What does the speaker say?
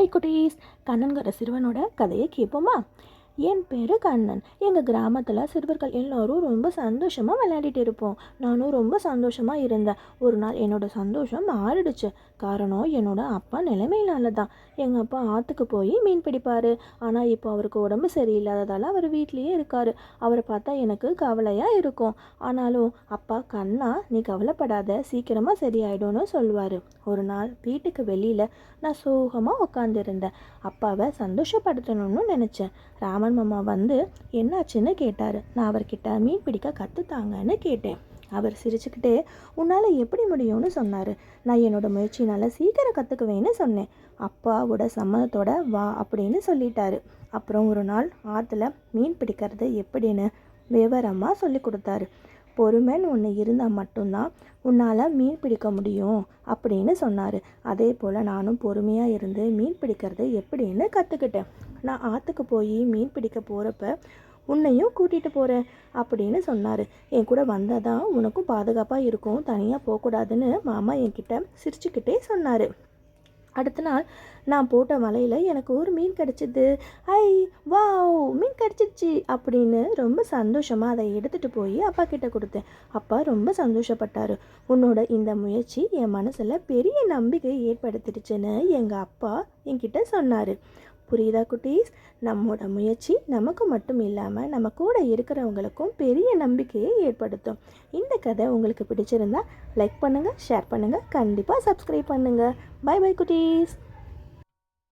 Hi குட்டீஸ், கண்ணன்கிற சிறுவனோட கதையை கேட்போமா? என் பேர் கண்ணன். எங்கள் கிராமத்தில் சிறுவர்கள் எல்லோரும் ரொம்ப சந்தோஷமாக விளையாடிட்டு இருப்போம். நானும் ரொம்ப சந்தோஷமாக இருந்தேன். ஒரு நாள் என்னோடய சந்தோஷம் மாறிடுச்சு. காரணம் என்னோடய அப்பா நிலைமையினால தான். எங்கள் அப்பா ஆற்றுக்கு போய் மீன் பிடிப்பார். ஆனால் இப்போ அவருக்கு உடம்பு சரியில்லாததால் அவர் வீட்லேயே இருக்கார். அவரை பார்த்தா எனக்கு கவலையாக இருக்கும். ஆனாலும் அப்பா, கண்ணா நீ கவலைப்படாத, சீக்கிரமாக சரியாயிடும்னு சொல்லுவார். ஒரு நாள் வீட்டுக்கு வெளியில் நான் சோகமாக உட்காந்துருந்தேன். அப்பாவை சந்தோஷப்படுத்தணும்னு நினச்சேன். ராமன் மாமா வந்து என்னாச்சுன்னு கேட்டார். நான் அவர்கிட்ட மீன் பிடிக்க கற்றுத்தாங்கன்னு கேட்டேன். அவர் சிரிச்சுக்கிட்டே உன்னால் எப்படி முடியும்னு சொன்னார். நான் என்னோடய முயற்சினால் சீக்கிரம் கற்றுக்குவேன்னு சொன்னேன். அப்பாவோட சம்மதத்தோட வா அப்படின்னு சொல்லிட்டாரு. அப்புறம் ஒரு நாள் ஆற்றுல மீன் பிடிக்கிறது எப்படின்னு விவரமாக சொல்லி கொடுத்தாரு. பொறுமைன்னு ஒன்று இருந்தால் மட்டும்தான் உன்னால் மீன் பிடிக்க முடியும் அப்படின்னு சொன்னார். அதே போல் நானும் பொறுமையாக இருந்து மீன் பிடிக்கிறது எப்படின்னு கற்றுக்கிட்டேன். நான் ஆற்றுக்கு போய் மீன் பிடிக்க போகிறப்ப உன்னையும் கூட்டிகிட்டு போகிறேன் அப்படின்னு சொன்னார். என் கூட வந்தால் தான் உனக்கும் பாதுகாப்பாக இருக்கும், தனியாக போகக்கூடாதுன்னு மாமா என்கிட்ட சிரிச்சுக்கிட்டே சொன்னார். அடுத்த நாள் நான் போட்ட வலையில் எனக்கு ஒரு மீன் கிடச்சிது. ஐ வாவ், மீன் கிடச்சிச்சு அப்படின்னு ரொம்ப சந்தோஷமாக அதை எடுத்துகிட்டு போய் அப்பா கிட்ட கொடுத்தேன். அப்பா ரொம்ப சந்தோஷப்பட்டார். உன்னோட இந்த முயற்சி என் மனசில் பெரிய நம்பிக்கை ஏற்படுத்திடுச்சுன்னு எங்கள் அப்பா என்கிட்ட சொன்னார். புரியுதா குட்டீஸ்? நம்மளோட முயற்சி நமக்கு மட்டும் இல்லாமல் நம்ம கூட இருக்கிறவங்களுக்கும் பெரிய நம்பிக்கையை ஏற்படுத்தும். இந்த கதை உங்களுக்கு பிடிச்சிருந்தா லைக் பண்ணுங்கள், ஷேர் பண்ணுங்கள், கண்டிப்பாக சப்ஸ்கிரைப் பண்ணுங்கள். பை பை குட்டீஸ்.